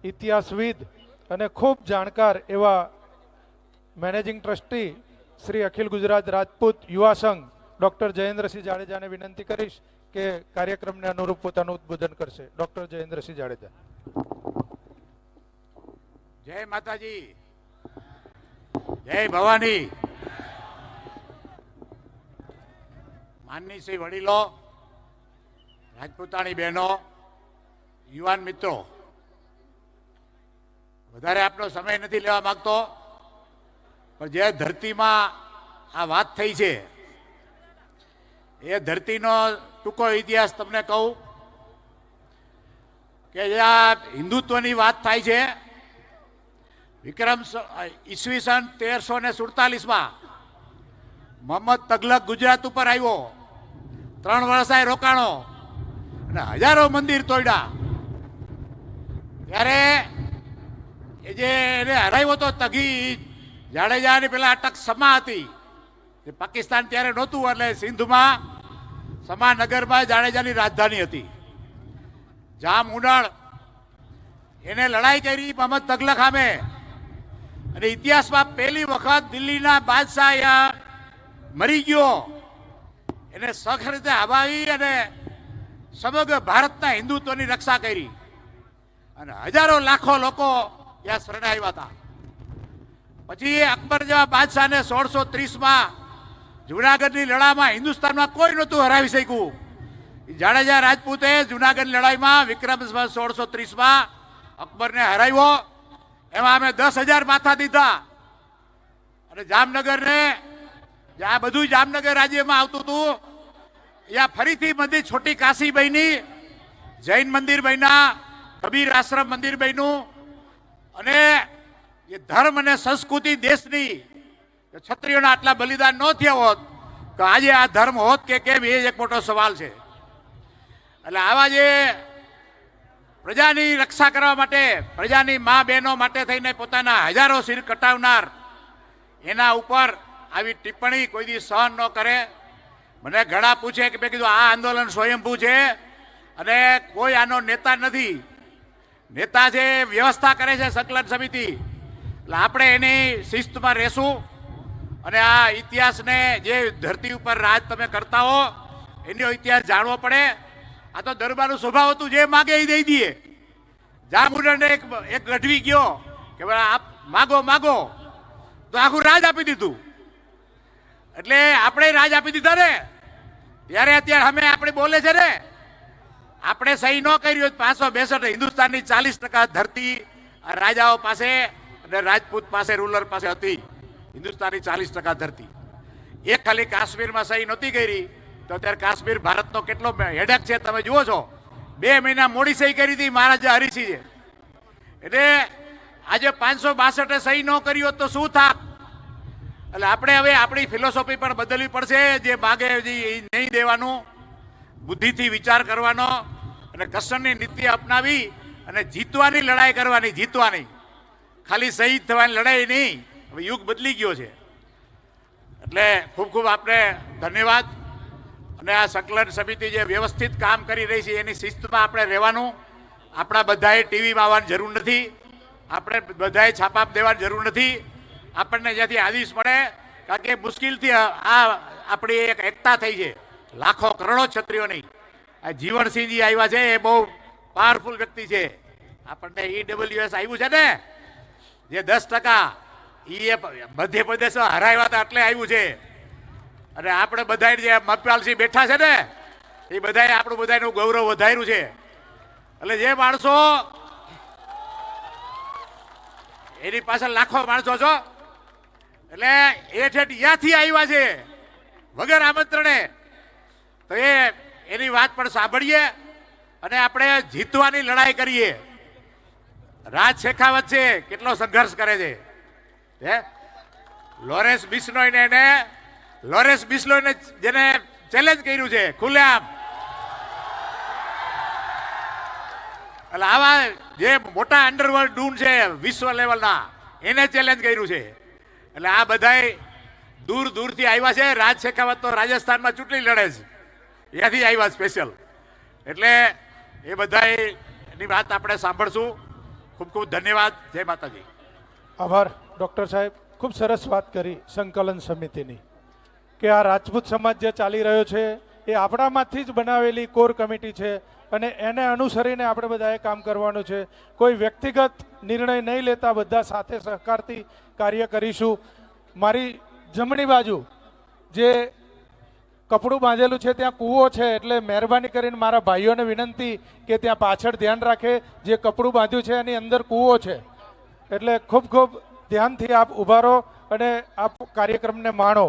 ઇતિહાસવિદ અને ખૂબ જાણકાર એવા મેનેજિંગ ટ્રસ્ટી શ્રી અખિલ ગુજરાત રાજપૂત યુવા સંઘ ડૉક્ટર જયેન્દ્રસિંહ જાડેજાને વિનંતી કરીશ કે કાર્યક્રમને અનુરૂપ પોતાનું ઉદ્બોધન કરશે. ડૉક્ટર જયેન્દ્રસિંહ જાડેજા. જય માતાજી, જય ભવાની. માનની શ્રી વડીલો, રાજપૂતાણી બહેનો, યુવાન મિત્રો, વધારે આપનો સમય નથી લેવા માંગતો, પણ જે ધરતીમાં આ વાત થઈ છે એ ધરતીનો ટૂંકો ઇતિહાસ તમને કહું કે જ્યાં હિન્દુત્વની વાત થાય છે. ઈસવીસન 1347માં મોહમ્મદ તગલક ગુજરાત ઉપર આવ્યો, 3 વર્ષ રોકાણો અને હજારો મંદિર તોડ્યા. ત્યારે એ જે એને હરાવ્યો હતો તગી જાડેજાની પેલા અટક સમા હતી, પાકિસ્તાન ત્યારે નહોતું, એટલે સિંધમાં સમાનગરમાં જાડેજાની રાજધાની હતી. જામ ઉનાળ એને લડાઈ કરી મોહમ્મદ તગલક સામે, અને ઇતિહાસમાં પહેલી વખત દિલ્હીના બાદશાહ અહીંયા મરી ગયો. એને સખત રીતે હવાવી અને સમગ્ર ભારતના હિન્દુત્વની રક્ષા કરી અને હજારો લાખો લોકો ત્યાં શરણાવ્યા હતા. પછી અકબર જેવા બાદશાહને 1630માં જુનાગઢની લડાઈમાં હિન્દુસ્તાનમાં કોઈ નહોતું હરાવી શક્યું. જાડેજા રાજપૂતે જુનાગઢની લડાઈમાં વિક્રમ 1630માં અકબરને હરાવ્યો. એમાં અમે 10,000 માથા દીધા અને જામનગરને, જ્યાં બધું જામનગર રાજ્યમાં આવતું હતું, ત્યાં ફરીથી મંદિર છોટી કાશી બની, જૈન મંદિર બન્યા, કબીર આશ્રમ મંદિર બન્યું. અને એ ધર્મ અને સંસ્કૃતિ દેશની ક્ષત્રિયોના આટલા બલિદાન ન થયા હોત તો આજે આ ધર્મ હોત કે કેમ, એ એક મોટો સવાલ છે. એટલે આવા જે પ્રજાની રક્ષા કરવા માટે, પ્રજાની મા બહેનો માટે થઈને પોતાના હજારો શિર કટાવનાર, એના ઉપર આવી ટિપ્પણી કોઈ દી સહન ન કરે. મને ઘણા પૂછે કે મેં કીધું આ આંદોલન સ્વયંભૂ છે અને કોઈ આનો નેતા નથી. નેતા છે વ્યવસ્થા કરે છે સંકલન સમિતિ, એટલે આપણે એની શિસ્તમાં રહેશું અને આ ઇતિહાસને, જે ધરતી ઉપર રાજ તમે કરતા હો એનો ઇતિહાસ જાણવો પડે. આ તો દરબારનું સ્વભાવ હતું, જે માગે એ દઈ દઈએ. જામુંડને એક ગઢવી ગયો કે આપ માગો માગો, તો આખું રાજ આપી દીધું. એટલે આપણે રાજ આપી દીધા ને, ત્યારે અત્યારે અમે આપણે બોલે છે ને, આપણે સહી ન કરી હોય 562 હિન્દુસ્તાનની 40% ધરતી રાજાઓ પાસે અને રાજપૂત પાસે, રૂલર પાસે હતી. હિન્દુસ્તાનની 40% ધરતી, એક ખાલી કાશ્મીરમાં સહી નહોતી કરી, તો અત્યારે કાશ્મીર ભારતનો કેટલો હેડક છે તમે જુઓ છો. 2 મહિના મોડી સહી કરી હતી મહારાજા હરિસિંહે. એટલે આજે 562 સહી ન કરી હોત તો શું થાત. એટલે આપણે હવે આપણી ફિલોસોફી પણ બદલવી પડશે. જે માગે નહીં દેવાનું, બુદ્ધિથી વિચાર કરવાનો અને કસરની નીતિ અપનાવી અને જીતવાની લડાઈ કરવાની. જીતવાની, ખાલી શહીદ થવાની લડાઈ નહીં. હવે યુગ બદલી ગયો છે. એટલે ખૂબ ખૂબ આપને ધન્યવાદ. અને આ સંકલન સમિતિ જે વ્યવસ્થિત કામ કરી રહી છે એની શિસ્તમાં આપણે રહેવાનું. આપણા બધાએ ટીવીમાં આવવાની જરૂર નથી, આપણે બધાએ છાપા દેવાની જરૂર નથી. આપણને જ્યાંથી આદેશ મળે, કારણ કે મુશ્કેલથી આ આપણી એક એકતા થઈ છે લાખો કરોડો ક્ષત્રિયોની. આ જીવણસિંહજી આવ્યા છે, એ બહુ પાવરફુલ વ્યક્તિ છે. આપણને EWS આવ્યું છે ને, જે 10% એ મધ્યપ્રદેશમાં હરાવ્યા હતા એટલે આવ્યું છે. અને આપણે બધા જે મતપાલસિંહ બેઠા છે ને, એ બધાએ આપણું બધાનું ગૌરવ વધાર્યું છે. એટલે જે માણસો એની પાછળ લાખો માણસો છો, એટલે એ ઠેઠ ત્યાંથી આવ્યા છે વગર આમંત્રણે, તો એની વાત પણ સાંભળીએ અને આપણે જીતવાની લડાઈ કરીએ. રાજ શેખાવત છે, કેટલો સંઘર્ષ કરે છે. લોરેન્સ બિશ્નોઈને જેને ચેલેન્જ કર્યું છે ખુલ્લેઆમ. એટલે આવા જે મોટા અંડરવર્લ્ડ ડૂન છે વિશ્વ લેવલના, એને ચેલેન્જ કર્યું છે. એટલે આ બધાય દૂર દૂરથી આવ્યા છે. રાજ શેખાવત તો રાજસ્થાનમાં ચૂંટણી લડે છે, ત્યાંથી આવ્યા સ્પેશિયલ. એટલે એ બધાની વાત આપણે સાંભળશું. ખૂબ ખૂબ ધન્યવાદ. જય માતાજી. આભાર ડૉક્ટર સાહેબ, ખૂબ સરસ વાત કરી સંકલન સમિતિની, કે આ રાજપૂત સમાજ જે ચાલી રહ્યો છે એ આપણામાંથી જ બનાવેલી કોર કમિટી છે અને એને અનુસરીને આપણે બધાએ કામ કરવાનું છે. કોઈ વ્યક્તિગત નિર્ણય નહીં લેતા, બધા સાથે સહકારથી કાર્ય કરીશું. મારી જમણી બાજુ જે કપડું બાંધેલું છે ત્યાં કૂવો છે, એટલે મહેરબાની કરીને મારા ભાઈઓને વિનંતી કે ત્યાં પાછળ ધ્યાન રાખે. જે કપડું બાંધ્યું છે એની અંદર કૂવો છે, એટલે ખૂબ ખૂબ ધ્યાનથી આપ ઊભા રહો અને આપ કાર્યક્રમને માણો.